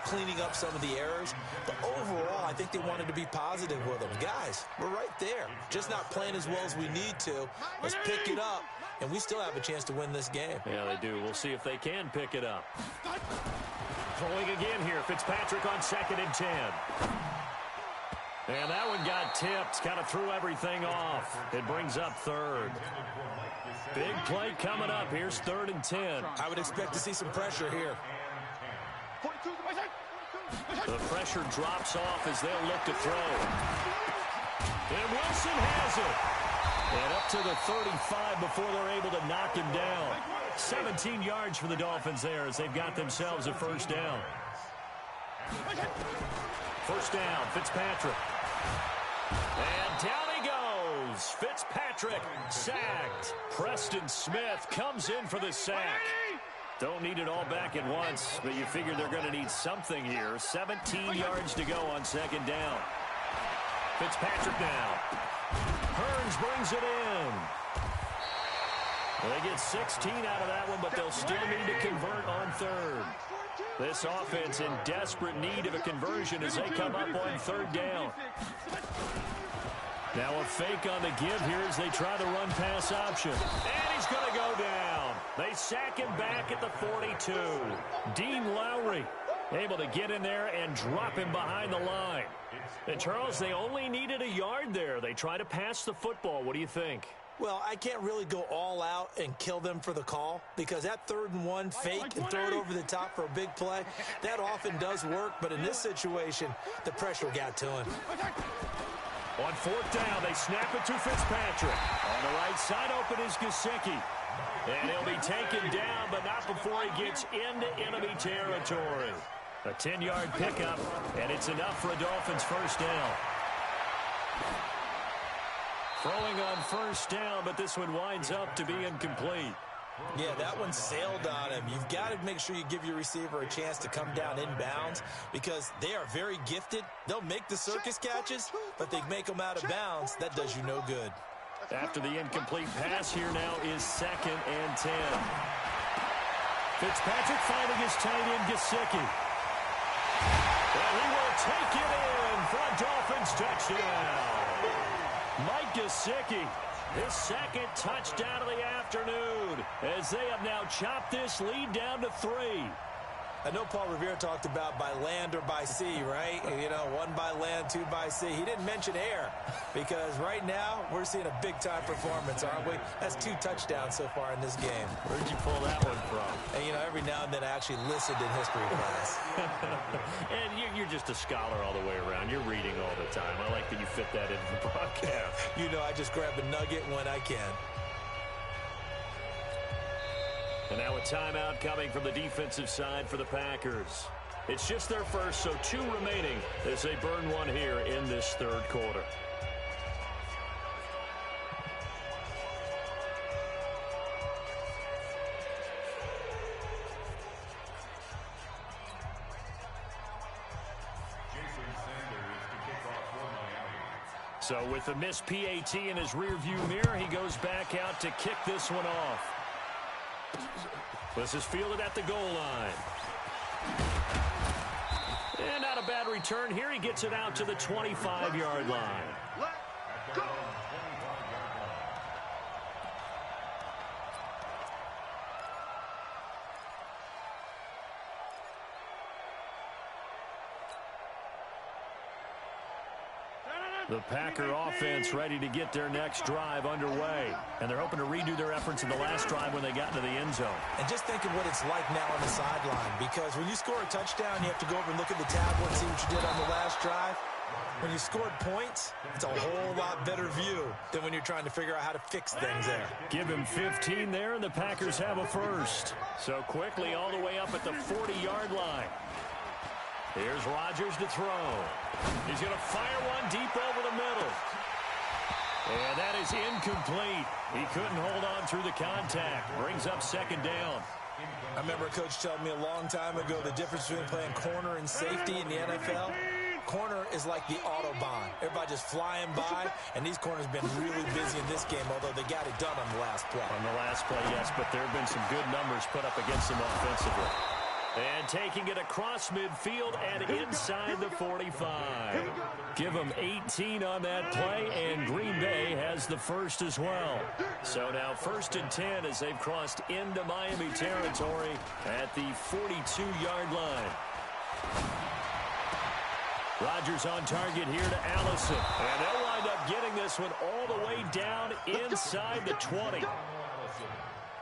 cleaning up some of the errors. But overall, I think they wanted to be positive with them. Guys, we're right there. Just not playing as well as we need to. Let's pick it up, and we still have a chance to win this game. Yeah, they do. We'll see if they can pick it up. Throwing again here. Fitzpatrick on 2nd and 10. And that one got tipped. Kind of threw everything off. It brings up 3rd. Big play coming up. Here's 3rd and 10. I would expect to see some pressure here. The pressure drops off as they'll look to throw. And Wilson has it. And up to the 35 before they're able to knock him down. 17 yards for the Dolphins there as they've got themselves a 1st down. 1st down, Fitzpatrick. And down he goes. Fitzpatrick sacked. Preston Smith comes in for the sack. Don't need it all back at once, but you figure they're going to need something here. 17 yards to go on 2nd down. Fitzpatrick now. Hearns brings it in. Well, they get 16 out of that one, but they'll still need to convert on 3rd. This offense in desperate need of a conversion as they come up on 3rd down. Now a fake on the give here as they try the run-pass option. And he's going to go down. They sack him back at the 42. Dean Lowry able to get in there and drop him behind the line. And, Charles, they only needed a yard there. They try to pass the football. What do you think? Well, I can't really go all out and kill them for the call because that 3rd and 1 fake and throw it over the top for a big play, that often does work. But in this situation, the pressure got to him. On 4th down, they snap it to Fitzpatrick. On the right side, open is Gesicki. And he'll be taken down, but not before he gets into enemy territory. A 10-yard pickup, and it's enough for a Dolphins 1st down. Throwing on 1st down, but this one winds up to be incomplete. Yeah, that one sailed on him. You've got to make sure you give your receiver a chance to come down inbounds because they are very gifted. They'll make the circus catches, but they make them out of bounds. That does you no good. After the incomplete pass, here now is 2nd and 10. Fitzpatrick finding his tight end, Gesicki. And he will take it in for a Dolphins touchdown. Mike Gesicki, his 2nd touchdown of the afternoon, as they have now chopped this lead down to 3. I know Paul Revere talked about by land or by sea, right? You know, 1 by land, 2 by sea. He didn't mention air because right now we're seeing a big-time performance, aren't we? That's 2 touchdowns so far in this game. Where'd you pull that one from? And, you know, every now and then I actually listened in history class. And you're just a scholar all the way around. You're reading all the time. I like that you fit that into the broadcast. You know, I just grab a nugget when I can. And now a timeout coming from the defensive side for the Packers. It's just their first, so 2 remaining as they burn one here in this 3rd quarter. So with the missed PAT in his rearview mirror, he goes back out to kick this one off. This is fielded at the goal line. And not a bad return here. He gets it out to the 25-yard line. Let's go! The Packer offense ready to get their next drive underway. And they're hoping to redo their efforts in the last drive when they got into the end zone. And just think of what it's like now on the sideline. Because when you score a touchdown, you have to go over and look at the tablet and see what you did on the last drive. When you scored points, it's a whole lot better view than when you're trying to figure out how to fix things there. Give him 15 there, and the Packers have a first. So quickly all the way up at the 40-yard line. Here's Rodgers to throw. He's going to fire one deep over the middle. And that is incomplete. He couldn't hold on through the contact. Brings up 2nd down. I remember a coach telling me a long time ago the difference between playing corner and safety in the NFL. Corner is like the Autobahn. Everybody just flying by, and these corners have been really busy in this game, although they got it done on the last play. On the last play, yes, but there have been some good numbers put up against them offensively. And taking it across midfield and inside the 45. Give them 18 on that play, and Green Bay has the first as well. So now 1st and 10 as they've crossed into Miami territory at the 42-yard line. Rodgers on target here to Allison. And they'll wind up getting this one all the way down inside the 20.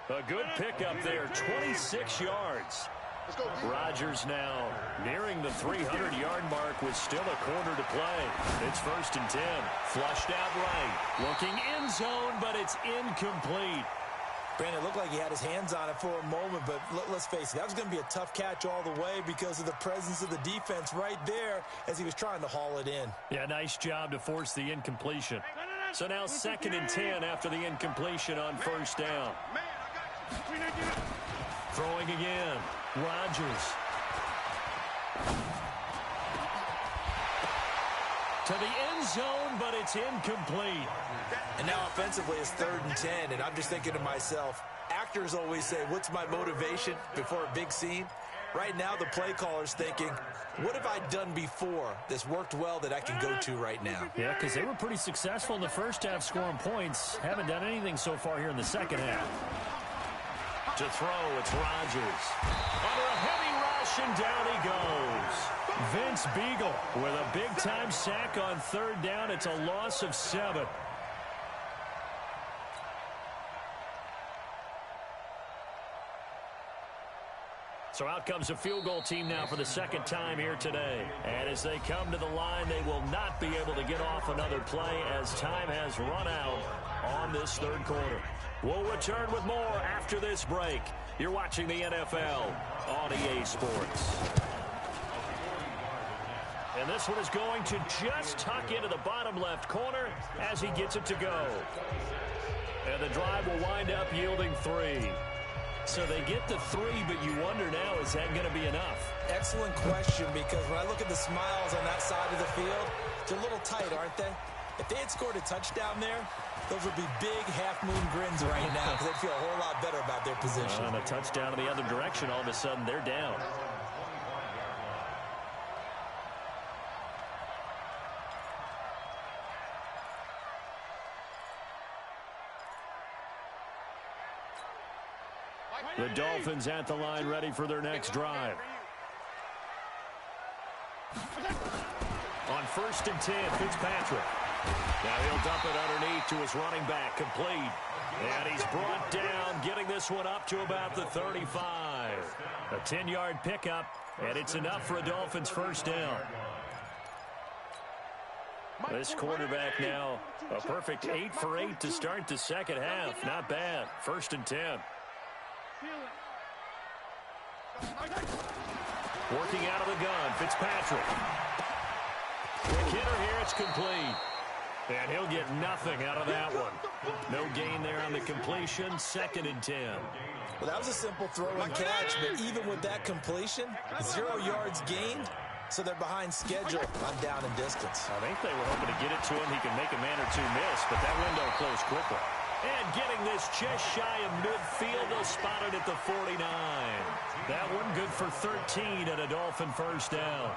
A good pickup there, 26 yards. Rodgers now nearing the 300-yard mark with still a quarter to play. It's 1st and 10. Flushed out right. Looking end zone, but it's incomplete. Brandon, it looked like he had his hands on it for a moment, but let's face it, that was going to be a tough catch all the way because of the presence of the defense right there as he was trying to haul it in. Yeah, nice job to force the incompletion. So now 2nd and 10 after the incompletion on 1st down. Throwing again. Rodgers. To the end zone, but it's incomplete. And now offensively it's 3rd and 10, and I'm just thinking to myself, actors always say, what's my motivation before a big scene? Right now the play caller's thinking, what have I done before that's worked well that I can go to right now? Yeah, because they were pretty successful in the first half scoring points. Haven't done anything so far here in the second half. To throw, it's Rodgers. Under a heavy rush, and down he goes. Vince Beagle with a big-time sack on 3rd down. It's a loss of 7. So out comes a field goal team now for the 2nd time here today. And as they come to the line, they will not be able to get off another play as time has run out on this 3rd quarter. We'll return with more after this break. You're watching the NFL on EA Sports. And this one is going to just tuck into the bottom left corner as he gets it to go. And the drive will wind up yielding 3. So they get the 3, but you wonder now, is that going to be enough? Excellent question, because when I look at the smiles on that side of the field, they're a little tight, aren't they? If they had scored a touchdown there, those would be big half-moon grins right now because they'd feel a whole lot better about their position. On a touchdown in the other direction, all of a sudden they're down. The Dolphins at the line ready for their next drive. On 1st and 10, Fitzpatrick. Now he'll dump it underneath to his running back, complete. And he's brought down, getting this one up to about the 35. A 10-yard pickup, and it's enough for a Dolphins 1st down. This quarterback now, a perfect 8 for 8 to start the second half. Not bad. 1st and 10. Working out of the gun, Fitzpatrick. Quick hitter here, it's complete. And he'll get nothing out of that one. No gain there on the completion, 2nd and 10. Well, that was a simple throw and catch, but even with that completion, 0 yards gained, so they're behind schedule on down and distance. I think they were hoping to get it to him. He could make a man or two miss, but that window closed quickly. And getting this just shy of midfield, they'll spot it at the 49. That one good for 13 and a Dolphin 1st down.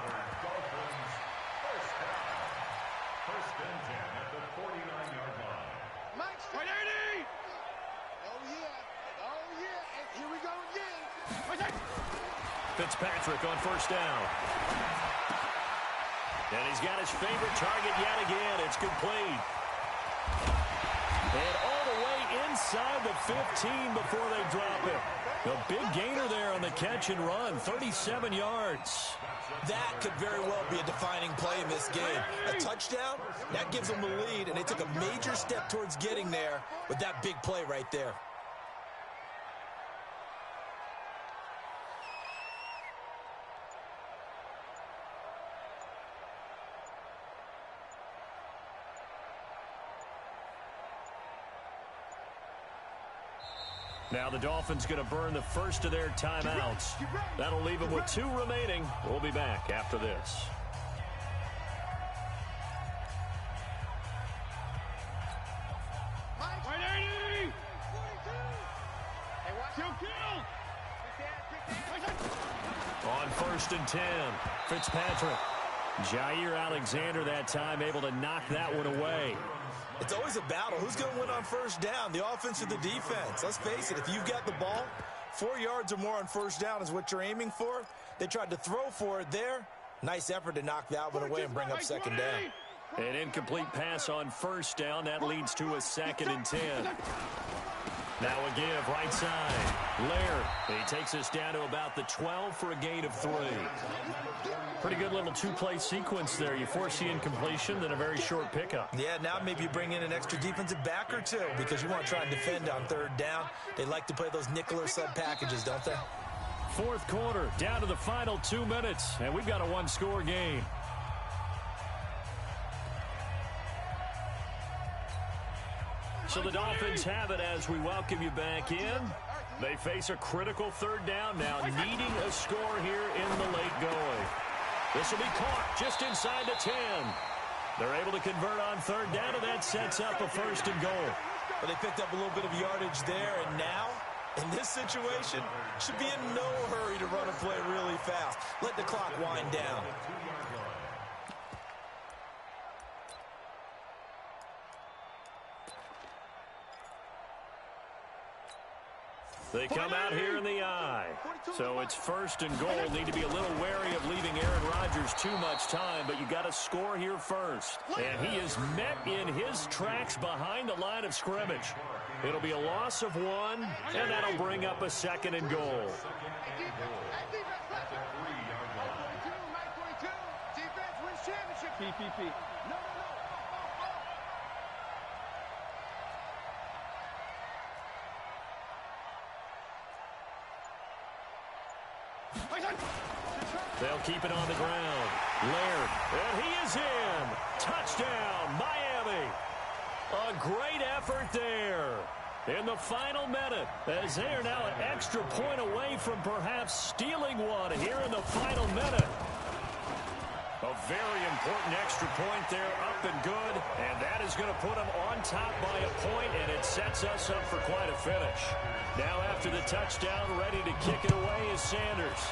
Fitzpatrick on 1st down. And he's got his favorite target yet again. It's complete. And all the way inside the 15 before they drop it. A big gainer there on the catch and run, 37 yards. That could very well be a defining play in this game. A touchdown, that gives them the lead, and they took a major step towards getting there with that big play right there. Now the Dolphins going to burn the first of their timeouts. That'll leave them with 2 remaining. We'll be back after this. First and 10. Fitzpatrick. Jair Alexander that time able to knock that one away. It's always a battle. Who's going to win on first down, the offense or the defense? Let's face it, if you've got the ball, 4 yards or more on first down is what you're aiming for. They tried to throw for it there. Nice effort to knock that one away and bring up second down. An incomplete pass on first down. That leads to a 2nd and 10. Now a give right side. Laird. He takes us down to about the 12 for a gain of 3. Pretty good little two-play sequence there. You force the incompletion, then a very short pickup. Yeah, now maybe you bring in an extra defensive back or two because you want to try and defend on third down. They like to play those nickel or sub packages, don't they? Fourth quarter, down to the final 2 minutes, and we've got a one-score game. So the Dolphins have it as we welcome you back in. They face a critical third down now, needing a score here in the late going. This will be caught just inside the 10. They're able to convert on third down, and that sets up a first and goal. But they picked up a little bit of yardage there, and now, in this situation, should be in no hurry to run a play really fast. Let the clock wind down. They come out here in the eye. So it's first and goal. Need to be a little wary of leaving Aaron Rodgers too much time, but you got to score here first. And he is met in his tracks behind the line of scrimmage. It'll be a loss of 1, and that'll bring up a 2nd and goal. PPP. They'll keep it on the ground. Laird, and he is in. Touchdown, Miami. A great effort there in the final minute, as they are now an extra point away from perhaps stealing one here in the final minute. A very important extra point there, up and good, and that is going to put them on top by a point, and it sets us up for quite a finish. Now after the touchdown, ready to kick it away is Sanders.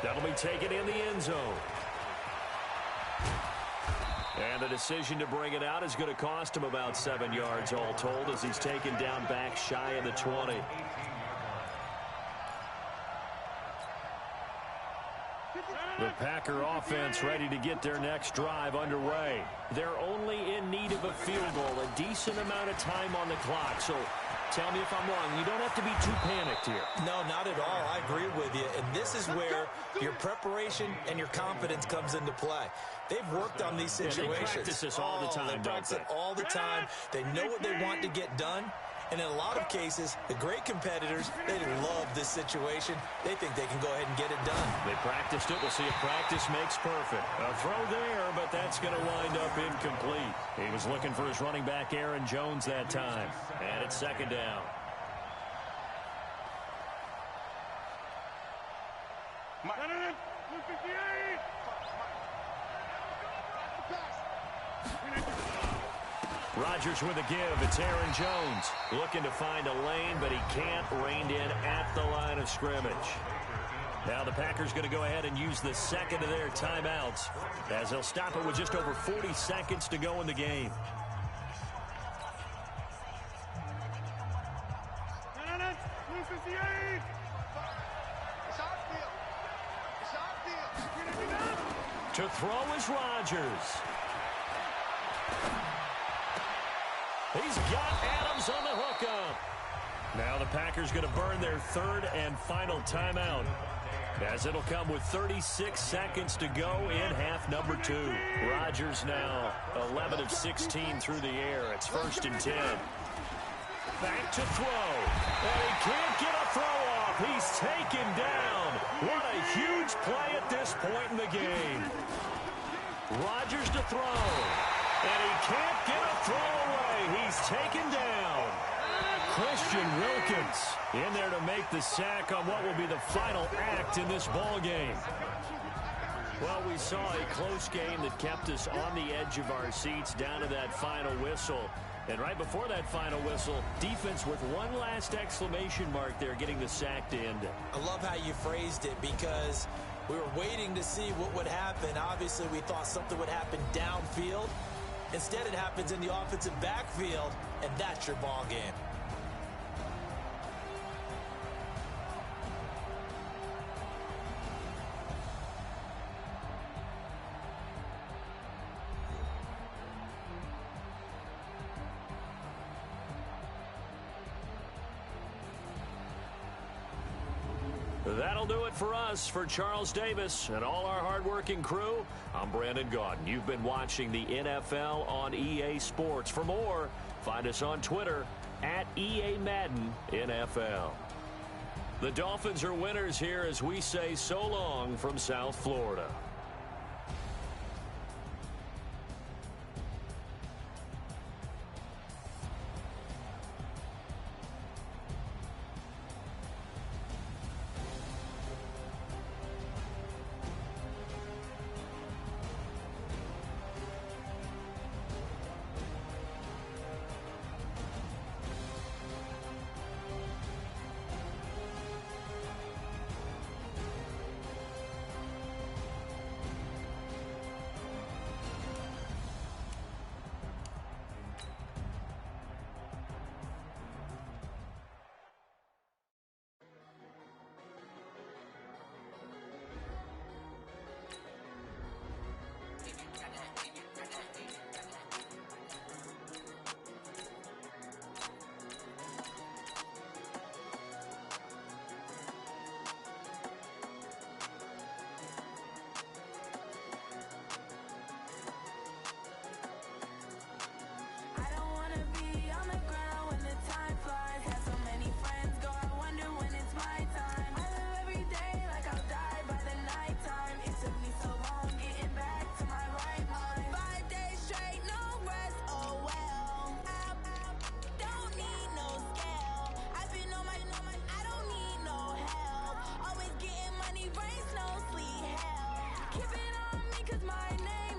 That'll be taken in the end zone. And the decision to bring it out is going to cost him about 7 yards all told, as he's taken down back shy of the 20. The Packer offense ready to get their next drive underway. They're only in need of a field goal, a decent amount of time on the clock. So tell me if I'm wrong. You don't have to be too panicked here. No, not at all. I agree with you. And this is where your preparation and your confidence comes into play. They've worked on these situations. They practice this all the time, they practice it all the time. They know what they want to get done. And in a lot of cases, the great competitors, they love this situation. They think they can go ahead and get it done. They practiced it. We'll see if practice makes perfect. A throw there, but that's going to wind up incomplete. He was looking for his running back, Aaron Jones, that time. And it's second down. Rodgers with a give. It's Aaron Jones looking to find a lane, but he can't. Reined in at the line of scrimmage. Now the Packers going to go ahead and use the second of their timeouts, as they'll stop it with just over 40 seconds to go in the game. To throw is Rodgers. He's got Adams on the hookup. Now the Packers going to burn their third and final timeout, as it'll come with 36 seconds to go in half number 2. Rodgers now 11 of 16 through the air. It's first and 10. Back to throw. And he can't get a throw off. He's taken down. What a huge play at this point in the game. Rodgers to throw. And he can't get a throw away. He's taken down. Christian Wilkins in there to make the sack on what will be the final act in this ball game. Well, we saw a close game that kept us on the edge of our seats down to that final whistle. And right before that final whistle, defense with one last exclamation mark there, getting the sack to end it. I love how you phrased it because we were waiting to see what would happen. Obviously, we thought something would happen downfield. Instead, it happens in the offensive backfield, and that's your ball game. That'll do it for us. For Charles Davis and all our hardworking crew, I'm Brandon Gaudin. You've been watching the NFL on EA Sports. For more, find us on Twitter at EA Madden NFL. The Dolphins are winners here as we say so long from South Florida. Keep it on me 'cause my name